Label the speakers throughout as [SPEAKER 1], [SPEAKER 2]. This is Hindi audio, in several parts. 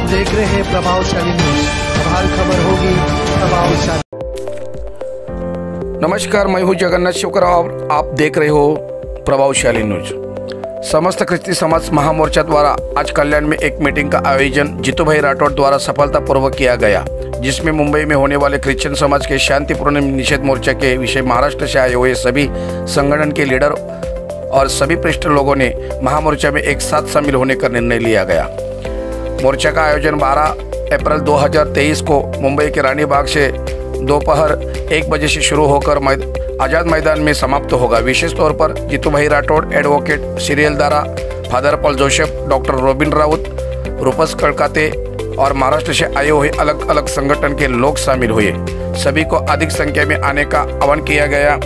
[SPEAKER 1] आप देख रहे हैं प्रभावशाली न्यूज। अब हर खबर होगी प्रभावशाली।
[SPEAKER 2] नमस्कार, मैं हूं जगन्नाथ शिवकराव और आप देख रहे हो प्रभावशाली न्यूज। समस्त ख्रिस्ती समाज महामोर्चा द्वारा आज कल्याण में एक मीटिंग का आयोजन जीतू भाई राठौड़ द्वारा सफलतापूर्वक किया गया, जिसमें मुंबई में होने वाले क्रिश्चियन समाज के शांतिपूर्ण निषेध मोर्चा के विषय महाराष्ट्र से आए हुए सभी संगठन के लीडर और सभी पृष्ठ लोगों ने महामोर्चा में एक साथ शामिल होने का निर्णय लिया गया। मोर्चा का आयोजन 12 अप्रैल 2023 को मुंबई के रानी बाग से दोपहर 1 बजे से शुरू होकर आज़ाद मैदान में समाप्त होगा। विशेष तौर पर जीतू भाई Rathore, advocate serial Dara, father Paul Joseph, doctor robin Raut, रूपस कड़काते और महाराष्ट्र से आए हुए अलग अलग संगठन के लोग शामिल हुए। सभी को अधिक संख्या में आने का आह्वान किया गया।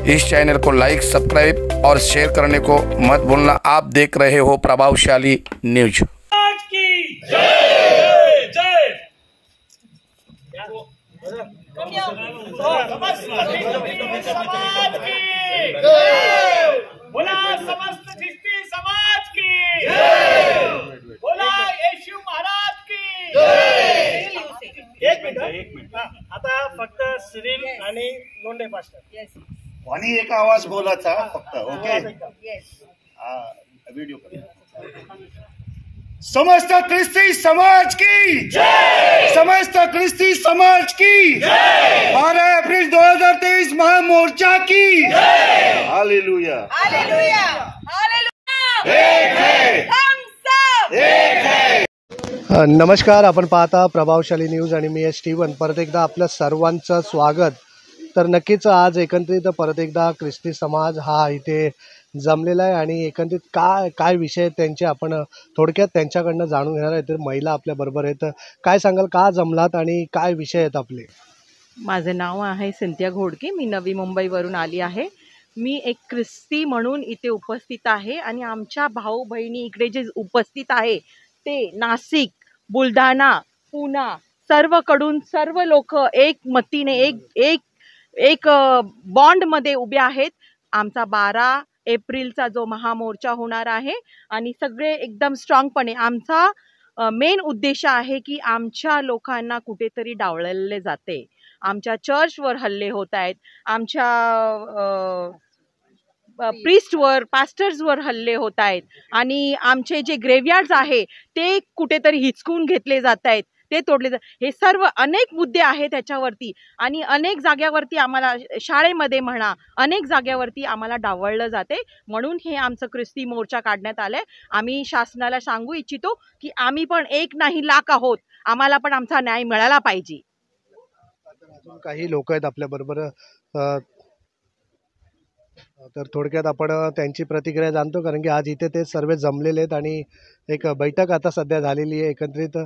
[SPEAKER 2] इस चैनल को लाइक, सब्सक्राइब और शेयर करने को मत भूलना। आप देख रहे हो प्रभावशाली न्यूज।
[SPEAKER 3] बोला समस्त ख्रिस्ती समाज की, बोला येशू महाराज की। एक मिनिट आता फक्त सिरिल आणि लोंढे पास्टर
[SPEAKER 4] आणि एक आवाज बोलायचा फक्त. ओके, व्हिडिओ समस्त ख्रिस्ती समाज की जय, समस्त ख्रिस्ती समाज की जय, 12 अप्रैल 2023 महामोर्चा की जय। Hallelujah,
[SPEAKER 5] hallelujah, hallelujah.
[SPEAKER 4] एक है,
[SPEAKER 5] हम सब
[SPEAKER 4] एक है।
[SPEAKER 1] नमस्कार, आपण पाहता प्रभावशाली न्यूज आणि मी स्टीवन। परत एकदा आपलं सर्वांचं स्वागत। तर नक्कीच आज एकत्रित परत एकदा ख्रिस्ती समाज हा इथे जमलेला आहे आणि एकंदरीत काय विषय त्यांचे आपण थोडक्यात त्यांच्याकडनं जाणून घेणार आहे। तर महिला आपल्या बरोबर आहेत, काय सांगाल, का जमलात आणि काय विषय आहेत आपले?
[SPEAKER 6] माझे नाव आहे सिंथिया घोडके, मी नवी मुंबईवरून आली आहे। मी एक ख्रिस्ती म्हणून इथे उपस्थित आहे आणि आमच्या भाऊ बहिणी इकडे जे उपस्थित आहे ते नाशिक, बुलढाणा, पुणा सर्वकडून सर्व लोक एक मतीने एक बॉन्डमध्ये उभे आहेत। आमचा 12 एप्रिलचा जो महामोर्चा होणार आहे आणि सगळे एकदम स्ट्रॉंगपणे, आमचा मेन उद्देश आहे की आमच्या लोकांना कुठेतरी डावळले जाते, आमच्या चर्चवर हल्ले होत आहेत, आमच्या प्रीस्टवर, पास्टर्सवर हल्ले होत आहेत आणि आमचे जे ग्रेवयार्ड्स आहे ते कुठेतरी हिसकून घेतले जात आहेत, ते तोडले जात। हे सर्व अनेक मुद्दे आहेत त्याच्यावरती आणि अनेक जाग्यावरती आम्हाला शाळेमध्ये म्हणा अनेक जाग्यावरती आम्हाला डावळलं जाते। म्हणून हे आमचं ख्रिस्ती मोर्चा काढण्यात आलंय। आम्ही शासनाला सांगू इच्छितो की आम्ही पण एक नाही लाख आहोत, आम्हाला पण आमचा न्याय मिळाला पाहिजे।
[SPEAKER 1] अजून काही लोक आहेत आपल्या बरोबर, तर थोडक्यात आपण त्यांची प्रतिक्रिया जाणतो, कारण की आज इथे ते सर्व जमलेले आहेत आणि एक बैठक आता सध्या झालेली आहे। एकत्रित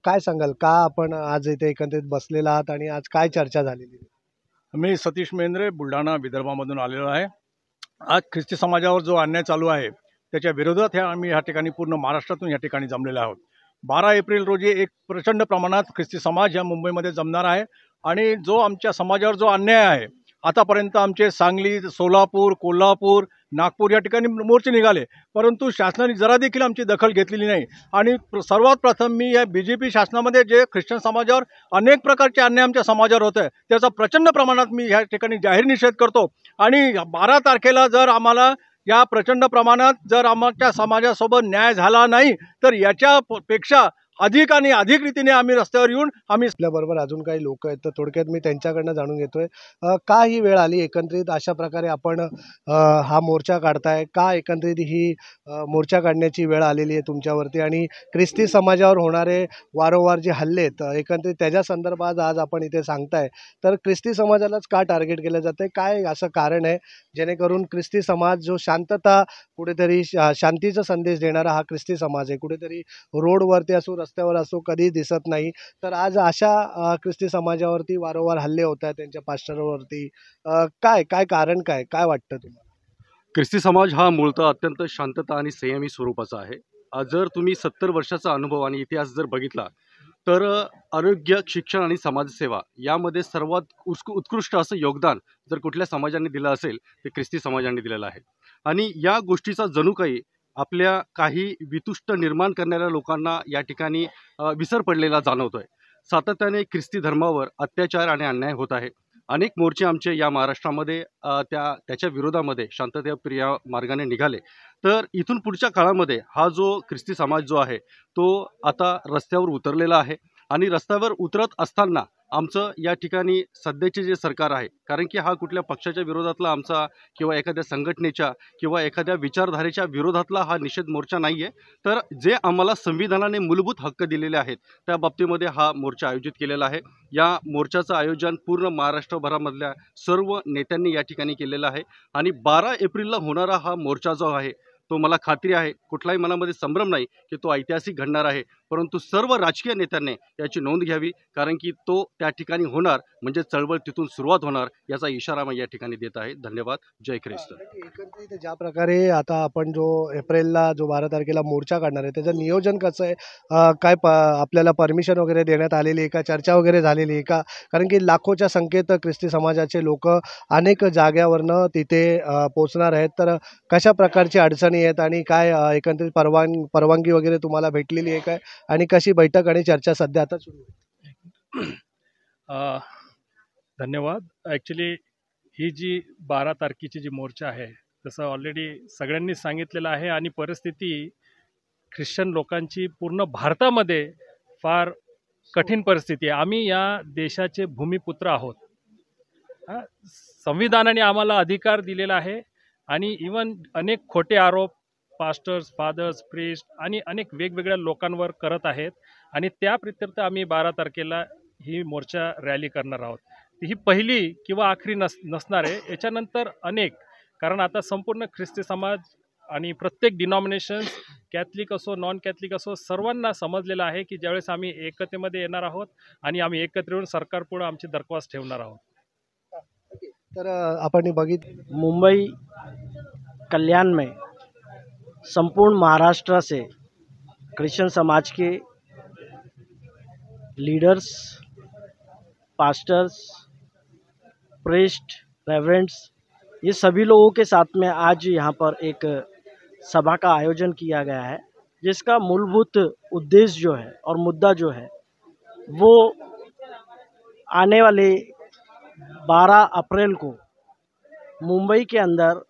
[SPEAKER 1] काय सांगाल, का आपण आज इथे एकत्रित बसलेला आहात आणि आज काय चर्चा झालेली?
[SPEAKER 7] मी सतीश मेंद्रे, बुलढाणा विदर्भामधून आलेलो आहे। आज ख्रिस्ती समाजावर जो अन्याय चालू आहे त्याच्या विरोधात आम्ही ह्या ठिकाणी पूर्ण महाराष्ट्रातून या ठिकाणी जमलेले आहोत। 12 एप्रिल रोजी एक प्रचंड प्रमाणात ख्रिस्ती समाज या मुंबईमध्ये जमणार आहे आणि जो आमच्या समाजावर जो अन्याय आहे, आतापर्यंत आमचे सांगली, सोलापूर, कोल्हापूर, नागपूर या ठिकाणी मोर्चे निघाले, परंतु शासनाने जरा देखील आमची दखल घेतलेली नाही। आणि सर्वात प्रथम मी या BJP शासनामध्ये जे ख्रिश्चन समाजावर अनेक प्रकारचे अन्याय आमच्या समाजावर होत आहे त्याचा प्रचंड प्रमाणात मी ह्या ठिकाणी जाहीर निषेध करतो। आणि 12 तारखेला जर आम्हाला या प्रचंड प्रमाणात जर आमच्या समाजासोबत न्याय झाला नाही तर याच्यापेक्षा अधिक आणि अधिक रीतीने आम्ही रस्त्यावर येऊन आम्ही
[SPEAKER 1] आपल्याबरोबर अजून काही लोक आहेत, तर थोडक्यात मी त्यांच्याकडनं जाणून घेतोय, का ही वेळ आली एकत्रित अशा प्रकारे आपण हा मोर्चा काढताय? का एकत्रित ही मोर्चा काढण्याची वेळ आलेली आहे तुमच्यावरती? आणि ख्रिस्ती समाजावर होणारे वारंवार जे हल्ले आहेत एकत्रित त्याच्या संदर्भात आज आपण इथे सांगताय, तर ख्रिस्ती समाजालाच का टार्गेट केलं जातंय? काय असं कारण आहे जेणेकरून ख्रिस्ती समाज जो शांतता, कुठेतरी शांतीचा संदेश देणारा हा ख्रिस्ती समाज आहे, कुठेतरी रोडवरती असो रस्त्यावर असो कधी दिसत नाही, तर आज अशा ख्रिस्ती समाजावरती वारंवार हल्ले होत आहेत, त्यांच्या पास्टरवरती काय कारण काय वाटतं तुम्हाला?
[SPEAKER 8] ख्रिस्ती समाज हा मूळतः अत्यंत शांतता आणि संयमी स्वरूपाचा आहे। जर तुम्ही 70 वर्षाचा अनुभव आणि इतिहास जर बघितला तर आरोग्य, शिक्षण आणि समाजसेवा यामध्ये सर्वात उत्कृष्ट असं योगदान जर कुठल्या समाजाने दिलं असेल ते ख्रिस्ती समाजाने दिलेलं आहे। आणि या गोष्टीचा जणू काही आपल्या काही वितुष्ट निर्माण करणाऱ्या लोकांना या ठिकाणी विसर पडलेला जाणवतोय। सातत्याने ख्रिस्ती धर्मावर अत्याचार आणि अन्याय होत आहे। अनेक मोर्चे आमचे या महाराष्ट्रामध्ये त्याच्या विरोधामध्ये शांतताप्रिय मार्गाने निघाले। तर इथून पुढच्या काळामध्ये हा जो ख्रिस्ती समाज जो आहे तो आता रस्त्यावर उतरलेला आहे आणि रस्त्यावर उतरत असताना आमचं या ठिकाणी सध्याचे जे सरकार आहे, कारण की हा कुठल्या पक्षाच्या विरोधातला आमचा किंवा एखाद्या संघटनेच्या किंवा एखाद्या विचारधारेच्या विरोधातला हा निषेध मोर्चा नाही आहे, तर जे आम्हाला संविधानाने मूलभूत हक्क दिलेले आहेत त्या बाबतीमध्ये हा मोर्चा आयोजित केलेला आहे। या मोर्चाचं आयोजन पूर्ण महाराष्ट्रभरामधल्या सर्व नेत्यांनी या ठिकाणी केलेलं आहे आणि 12 एप्रिलला होणारा हा मोर्चा जो आहे तो मला खात्री आहे, कुठलाही मनामध्ये संभ्रम नाही की तो ऐतिहासिक घडणार आहे, परंतु सर्व राजकीय नेत्यांनी याची नोंद घ्यावी, कारण की तो त्या ठिकाणी होणार म्हणजे चळवळ तिथून सुरुवात होणार याचा इशारा मी या ठिकाणी देत आहे। धन्यवाद। जय ख्रिस्त।
[SPEAKER 1] एकंदरीत ज्या प्रकारे आता आपण जो एप्रिलला जो 12 तारखेला मोर्चा काढणार आहे त्याचं नियोजन कसं आहे, काय आपल्याला परमिशन वगैरे देण्यात आलेली आहे का, चर्चा वगैरे झालेली आहे का? कारण की लाखोच्या संख्येत ख्रिस्ती समाजाचे लोक अनेक जाग्यावरनं तिथे पोचणार आहेत, तर कशा प्रकारची अडचणी आहेत आणि काय एकंदरीत परवानगी वगैरे तुम्हाला भेटलेली आहे काय, आणि कशी बैठक आणि चर्चा सध्या आता सुरू आहे?
[SPEAKER 9] धन्यवाद। ॲक्च्युली ही जी 12 तारखेची जी मोर्चा आहे तसं ऑलरेडी सगळ्यांनी सांगितलेलं आहे आणि परिस्थिती ख्रिश्चन लोकांची पूर्ण भारतामध्ये फार कठीण परिस्थिती आहे। आम्ही या देशाचे भूमिपुत्र आहोत। संविधानाने आम्हाला अधिकार दिलेला आहे आणि इवन अनेक खोटे आरोप पास्टर्स, फादर्स, प्रिस्ट आणि अनेक वेगवेगळ्या लोकांवर करत आहेत आणि त्या प्रित्यर्थ आम्ही 12 तारखेला ही मोर्चा रॅली करणार आहोत। ही पहिली किंवा आखरी नसणार आहे, याच्यानंतर अनेक, कारण आता संपूर्ण ख्रिस्ती समाज आणि प्रत्येक डिनॉमिनेशन्स, कॅथलिक असो नॉन कॅथलिक असो, सर्वांना समजलेलं आहे की ज्यावेळेस आम्ही एकतेमध्ये येणार आहोत आणि आम्ही एकत्र येऊन सरकारपुढे आमची दरख्वास्त ठेवणार आहोत।
[SPEAKER 1] तर आपण बघितलं
[SPEAKER 10] मुंबई कल्याण में संपूर्ण महाराष्ट्र से क्रिश्चियन समाज के लीडर्स, पास्टर्स, प्रीस्ट, रेवरेंड्स, ये सभी लोगों के साथ में आज यहाँ पर एक सभा का आयोजन किया गया है, जिसका मूलभूत उद्देश्य जो है और मुद्दा जो है वो आने वाले 12 अप्रैल को मुंबई के अंदर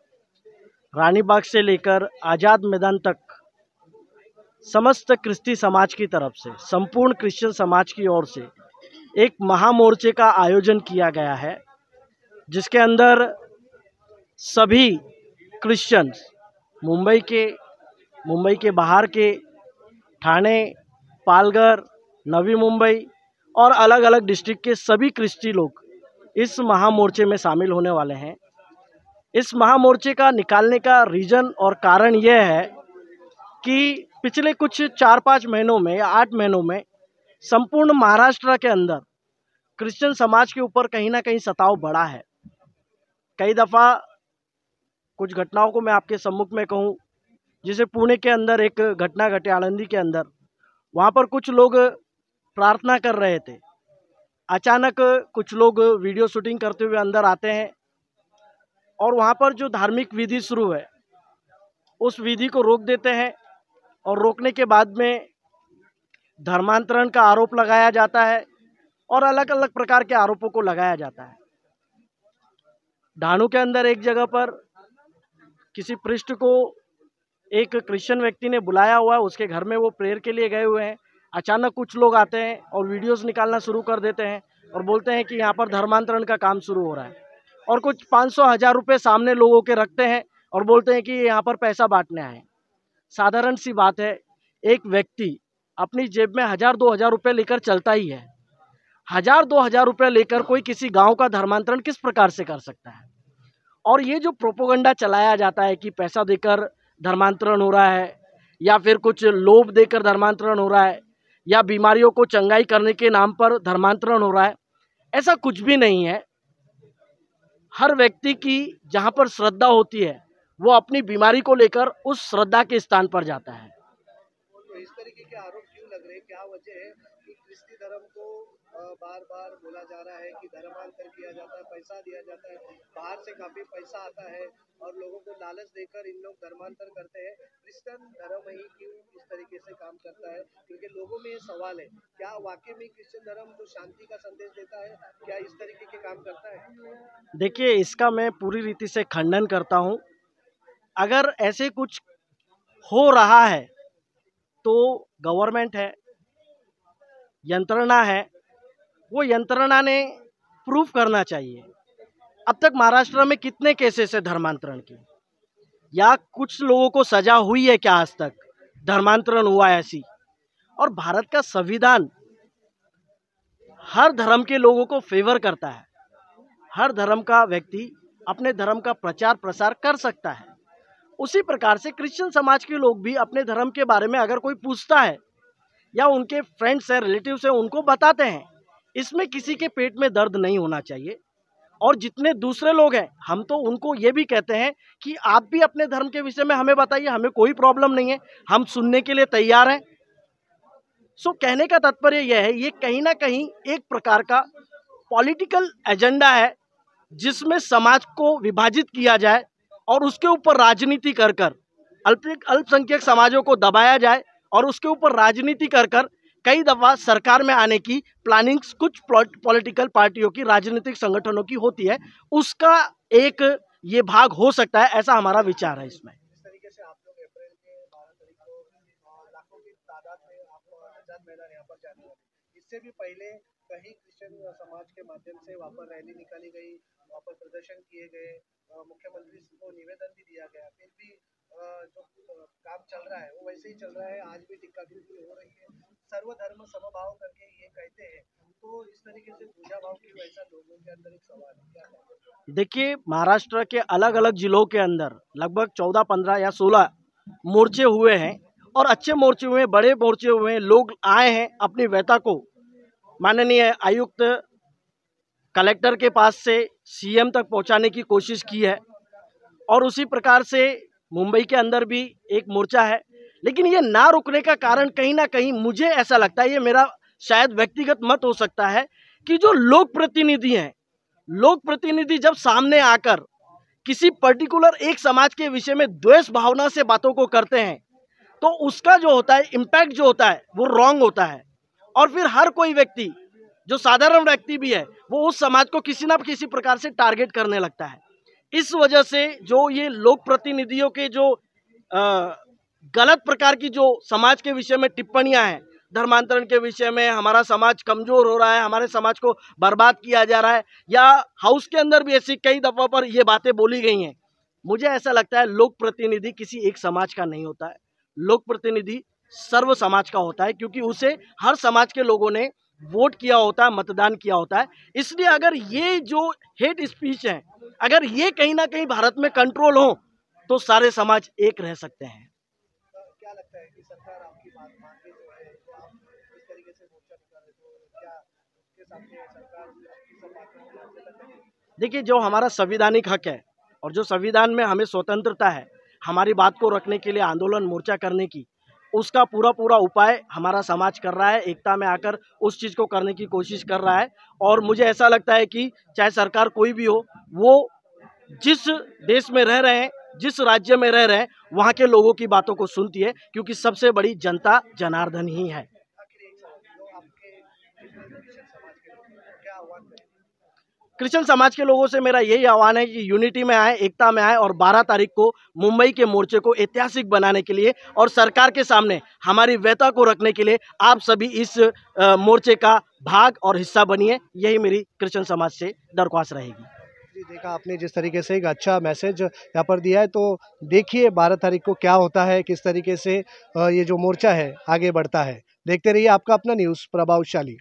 [SPEAKER 10] रानीबाग से लेकर आज़ाद मैदान तक समस्त क्रिस्ती समाज की तरफ से, संपूर्ण क्रिश्चियन समाज की ओर से एक महामोर्चे का आयोजन किया गया है, जिसके अंदर सभी क्रिश्चियंस मुंबई के बाहर के ठाणे, पालघर, नवी मुंबई और अलग अलग डिस्ट्रिक्ट के सभी क्रिस्ती लोग इस महामोर्चे में शामिल होने वाले हैं। इस महामोर्चे का निकालने का रीज़न और कारण यह है कि पिछले कुछ 4-5 महीनों में या 8 महीनों में संपूर्ण महाराष्ट्र के अंदर क्रिश्चियन समाज के ऊपर कहीं ना कहीं सताव बढ़ा है। कई दफ़ा कुछ घटनाओं को मैं आपके सम्मुख में कहूँ, जैसे पुणे के अंदर एक घटना घटे, आनंदी के अंदर, वहाँ पर कुछ लोग प्रार्थना कर रहे थे, अचानक कुछ लोग वीडियो शूटिंग करते हुए अंदर आते हैं और वहाँ पर जो धार्मिक विधि शुरू है उस विधि को रोक देते हैं और रोकने के बाद में धर्मांतरण का आरोप लगाया जाता है और अलग अलग प्रकार के आरोपों को लगाया जाता है। ढाणू के अंदर एक जगह पर किसी प्रिस्ट को एक क्रिश्चियन व्यक्ति ने बुलाया हुआ है, उसके घर में वो प्रेयर के लिए गए हुए हैं। अचानक कुछ लोग आते हैं और वीडियोस निकालना शुरू कर देते हैं और बोलते हैं कि यहाँ पर धर्मांतरण का काम शुरू हो रहा है, और कुछ 500-1000 रुपये सामने लोगों के रखते हैं और बोलते हैं कि यहाँ पर पैसा बांटने आए। साधारण सी बात है, एक व्यक्ति अपनी जेब में 1000-2000 रुपये लेकर चलता ही है। 1000-2000 रुपये लेकर कोई किसी गांव का धर्मांतरण किस प्रकार से कर सकता है? और ये जो प्रोपोगंडा चलाया जाता है कि पैसा देकर धर्मांतरण हो रहा है या फिर कुछ लोभ देकर धर्मांतरण हो रहा है या बीमारियों को चंगाई करने के नाम पर धर्मांतरण हो रहा है, ऐसा कुछ भी नहीं है। हर व्यक्ति की जहाँ पर श्रद्धा होती है वो अपनी बीमारी को लेकर उस श्रद्धा के स्थान पर जाता है।
[SPEAKER 1] तो इस तरीके के आरोप क्यों लग रहे हैं, क्या वजह है कि क्रिस्ती धर्म को बार बार बोला जा रहा है कि धर्मांतर किया जाता है, पैसा दिया जाता है, बाहर से काफी पैसा आता है और लोगों को लालच देकर इन लोग धर्मांतर करते हैं। क्रिश्चियन धर्म ही क्यों इस तरीके से काम करता है? क्योंकि लोगों में ये सवाल है, क्या वाकई में क्रिश्चियन धर्म जो शांति का संदेश देता है, क्या इस तरीके के काम करता है?
[SPEAKER 10] देखिए, इसका मैं पूरी रीति से खंडन करता हूँ। अगर ऐसे कुछ हो रहा है तो गवर्नमेंट है, यंत्रणा है, वो यंत्रणा ने प्रूफ करना चाहिए। अब तक महाराष्ट्र में कितने केसेस है धर्मांतरण के, या कुछ लोगों को सजा हुई है क्या आज तक धर्मांतरण हुआ है ऐसी? और भारत का संविधान हर धर्म के लोगों को फेवर करता है। हर धर्म का व्यक्ति अपने धर्म का प्रचार प्रसार कर सकता है। उसी प्रकार से क्रिश्चियन समाज के लोग भी अपने धर्म के बारे में अगर कोई पूछता है या उनके फ्रेंड्स हैं, रिलेटिव्स हैं, उनको बताते हैं। इसमें किसी के पेट में दर्द नहीं होना चाहिए। और जितने दूसरे लोग हैं, हम तो उनको ये भी कहते हैं कि आप भी अपने धर्म के विषय में हमें बताइए, हमें कोई प्रॉब्लम नहीं है, हम सुनने के लिए तैयार हैं। सो कहने का तात्पर्य यह है, ये कहीं ना कहीं एक प्रकार का पॉलिटिकल एजेंडा है जिसमें समाज को विभाजित किया जाए और उसके ऊपर राजनीति कर अल्पसंख्यक समाजों को दबाया जाए और उसके ऊपर राजनीति कर कई दफा सरकार में आने की प्लानिंग्स कुछ पॉलिटिकल पार्टियों की, राजनीतिक संगठनों की होती है। उसका एक ये भाग हो सकता है, ऐसा हमारा विचार है इसमें।
[SPEAKER 1] इस तरीके से आप लोग अप्रैल के 12 तारीख को लाखों की तादाद में आप आजाद मैदान यहाँ पर जाने वाले। इससे भी पहले कहीं क्रिश्चियन समाज के माध्यम से वहाँ पर रैली निकाली गई, वहाँ पर प्रदर्शन किए गए, मुख्यमंत्री को निवेदन भी दिया गया। फिर भी जो काम चल रहा है वो वैसे ही चल रहा है। आज भी टिक्का बिल्कुल हो रही है, सर्वधर्म समभाव करके ये कहते हैं। तो इस तरीके से पूजा भाव की वैसा लोगों के अंदर एक सवाल है, क्या है?
[SPEAKER 10] देखिए, महाराष्ट्र के अलग अलग जिलों के अंदर लगभग 14, 15 या 16 मोर्चे हुए हैं और अच्छे मोर्चे हुए हैं, बड़े मोर्चे हुए हैं। लोग आए हैं, अपनी व्यथा को माननीय आयुक्त, कलेक्टर के पास से सीएम तक पहुंचाने की कोशिश की है। और उसी प्रकार से मुंबई के अंदर भी एक मोर्चा है। लेकिन ये ना रुकने का कारण कहीं ना कहीं मुझे ऐसा लगता है, ये मेरा शायद व्यक्तिगत मत हो सकता है, कि जो लोक प्रतिनिधि हैं, लोक प्रतिनिधि जब सामने आकर किसी पर्टिकुलर एक समाज के विषय में द्वेष भावना से बातों को करते हैं, तो उसका जो होता है इम्पैक्ट जो होता है वो रॉन्ग होता है। और फिर हर कोई व्यक्ति, जो साधारण व्यक्ति भी है, वो उस समाज को किसी ना किसी प्रकार से टारगेट करने लगता है। इस वजह से जो ये लोक प्रतिनिधियों के जो गलत प्रकार की जो समाज के विषय में टिप्पणियां हैं, धर्मांतरण के विषय में, हमारा समाज कमजोर हो रहा है, हमारे समाज को बर्बाद किया जा रहा है, या हाउस के अंदर भी ऐसी कई दफा पर ये बातें बोली गई हैं। मुझे ऐसा लगता है लोक प्रतिनिधि किसी एक समाज का नहीं होता है। लोक प्रतिनिधि सर्व समाज का होता है, क्योंकि उसे हर समाज के लोगों ने वोट किया होता है, मतदान किया होता है। इसलिए अगर ये जो हेट स्पीच है, अगर ये कहीं ना कहीं भारत में कंट्रोल हो तो सारे समाज एक रह सकते हैं।
[SPEAKER 1] क्या लगता है कि सरकार आपकी बात मान के जो है, तो आप इस तरीके से मोर्चा निकाल रहे, तो क्या उसके सामने सरकार आपकी सब बातें मान के रखेगी?
[SPEAKER 10] देखिए, जो हमारा संवैधानिक हक है और जो संविधान में हमें स्वतंत्रता है हमारी बात को रखने के लिए, आंदोलन मोर्चा करने की, उसका पूरा उपाय हमारा समाज कर रहा है। एकता में आकर उस चीज़ को करने की कोशिश कर रहा है। और मुझे ऐसा लगता है कि चाहे सरकार कोई भी हो, वो जिस देश में रह रहे हैं, जिस राज्य में रह रहे हैं, वहाँ के लोगों की बातों को सुनती है, क्योंकि सबसे बड़ी जनता जनार्दन ही है। क्रिश्चियन समाज के लोगों से मेरा यही आह्वान है कि यूनिटी में आए, एकता में आए और 12 तारीख को मुंबई के मोर्चे को ऐतिहासिक बनाने के लिए और सरकार के सामने हमारी व्यथा को रखने के लिए आप सभी इस मोर्चे का भाग और हिस्सा बनिए। यही मेरी क्रिश्चियन समाज से दरख्वास्त रहेगी।
[SPEAKER 1] जी, देखा आपने जिस तरीके से एक अच्छा मैसेज यहाँ पर दिया है, तो देखिए 12 तारीख को क्या होता है, किस तरीके से ये जो मोर्चा है आगे बढ़ता है। देखते रहिए आपका अपना न्यूज़ प्रभावशाली।